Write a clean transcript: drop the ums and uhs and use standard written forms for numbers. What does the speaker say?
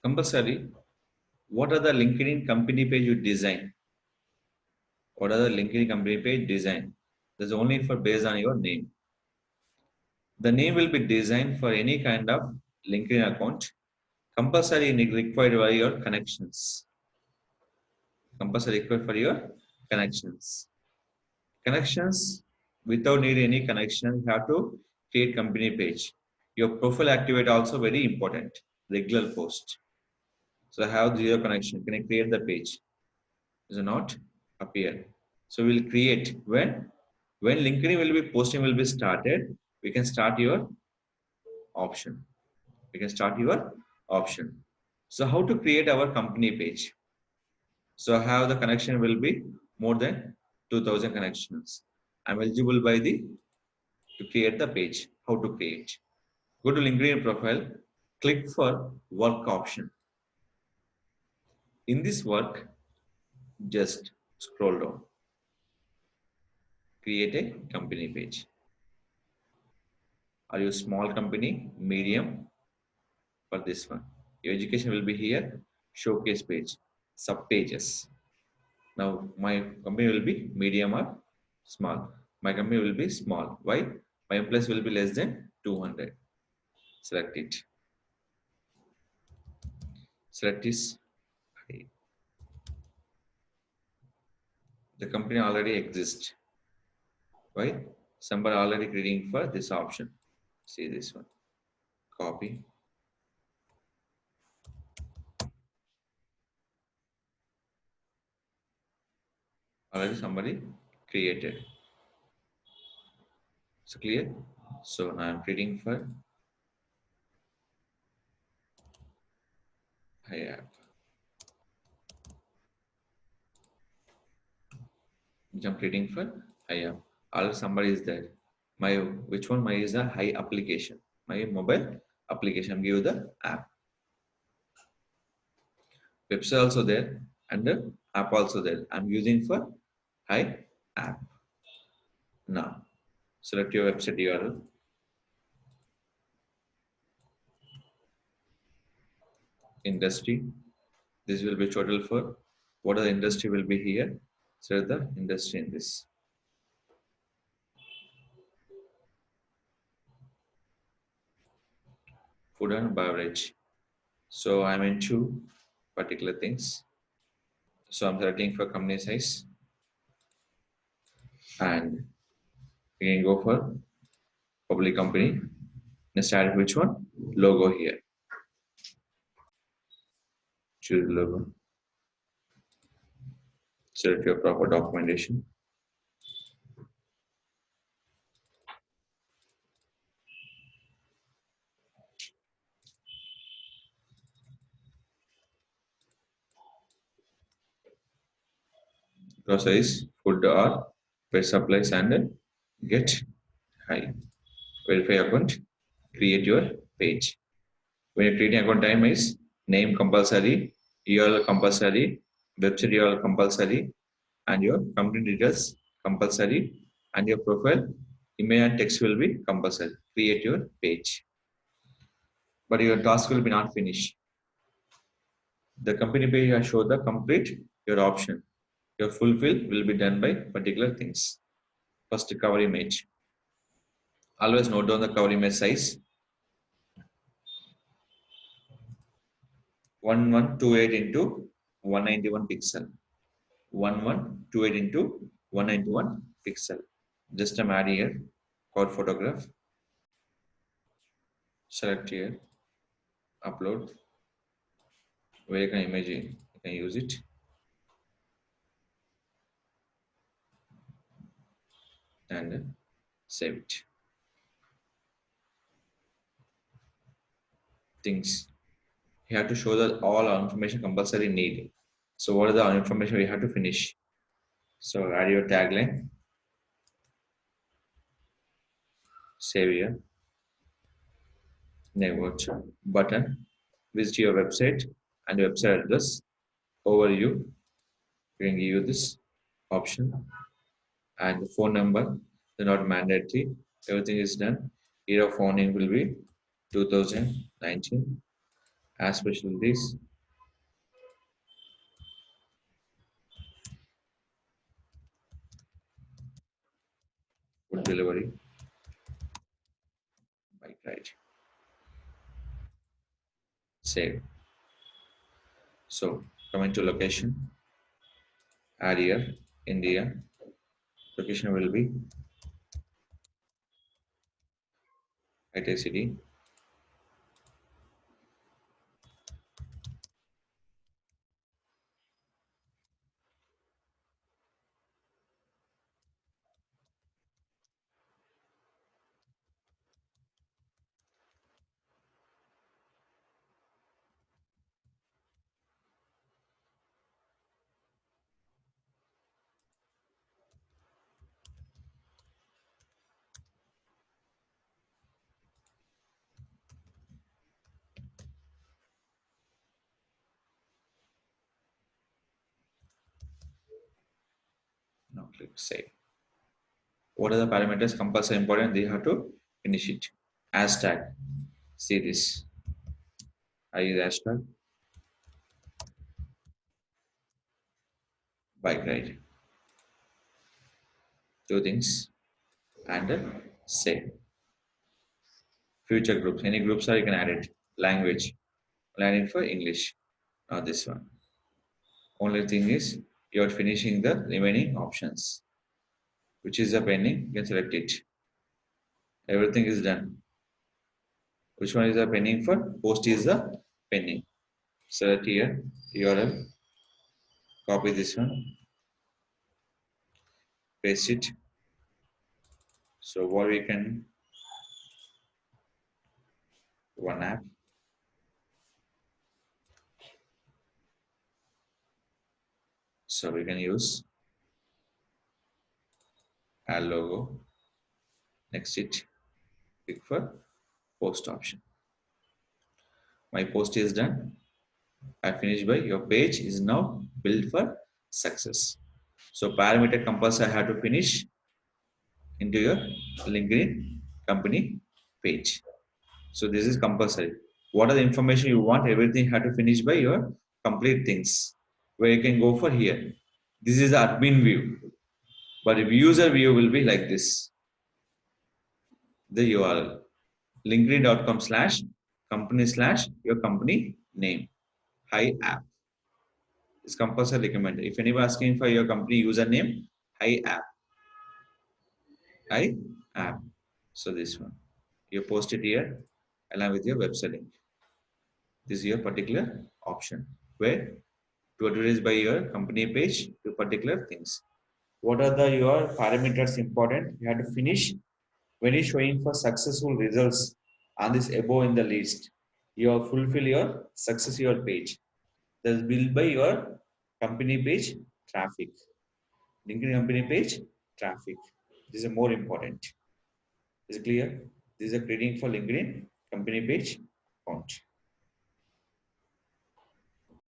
Compulsory. What are the LinkedIn company page you design? What are the LinkedIn company page design? That's only for based on your name. The name will be designed for any kind of LinkedIn account. Compulsory required by your connections. Compulsory required for your connections. Connections without need any connection, you have to create company page. Your profile activate also very important. Regular post. So I have zero connection. Can I create the page? Does not appear. So we'll create when LinkedIn will be posting will be started. We can start your option. We can start your option. So how to create our company page? So how the connection will be more than 2000 connections. I'm eligible by the to create the page. How to create? Go to LinkedIn profile, click for work option. In this work, just scroll down, create a company page. Are you small company, medium? For this one, your education will be here, showcase page, sub pages. Now my company will be medium or small. My company will be small. Why? My employees will be less than 200. Select it. Select this. The company already exists. Why? Somebody already creating for this option. See this one. Copy. Already somebody created. So clear? So now I'm creating for I app. Jump reading for I app. Already somebody is there. My which one? My is a high application. My mobile application. Give the app. Website also there and the app also there. I'm using for high app. Now select your website URL. Industry. This will be total for what are the industry will be here. Select the industry in this. Food and beverage. So I'm into particular things. So I'm selecting for company size and we can go for public company. Let's add which one? Logo here. Choose logo. Select your proper documentation. Groceries, food or pet supplies and get high. Verify account. Create your page. When you're creating account time is name compulsory, URL compulsory, website URL compulsory, and your company details compulsory, and your profile image and text will be compulsory. Create your page, but your task will be not finished. The company page has show the complete your option. Your fulfill will be done by particular things. First, cover image. Always note down the cover image size 1128 into 191 pixel. 1128 into 191 pixel. Just I'm add here code photograph. Select here, upload. Where you can image it, you can use it. And save it. Things. You have to show that all our information compulsory need. So what are the information we have to finish? So add your tagline. Save here. Neighborhood button. Visit your website and website address. Overview. We can give you this option. And the phone number. They're not mandatory. Everything is done. Year of founding will be 2019. As specialties, food delivery, bike ride. Save. So coming to location, add here, India. Location will be at a city. Now click save. What are the parameters compulsory important? They have to finish it. Hashtag. See this. I use hashtag bike ride. Two things and save. Future groups. Any groups are you can add it. Language. I'll add it for English. Not this one. Only thing is you're finishing the remaining options. Which is the pending? You can select it. Everything is done. Which one is the pending for? Post is the pending. Select here URL. Copy this one. Paste it. So what we can one app. So we can use add logo. Next it. Click for post option. My post is done. I finished by your page is now built for success. So parameter compulsory I have to finish into your LinkedIn company page. So this is compulsory. What are the information you want? Everything have to finish by your complete things. Where you can go for here. This is the admin view. But if user view will be like this. The URL. LinkedIn.com slash company slash your company name. Hi app. It's compulsory recommended. If anyone asking for your company username, hi app. Hi app. So this one. You post it here along with your website link. This is your particular option where to advertise by your company page to particular things. What are the your parameters important? You have to finish when you're showing for successful results on this above in the list. You have fulfill your success your page. That's built by your company page traffic. LinkedIn company page traffic. This is more important. Is it clear? This is a creating for LinkedIn company page account.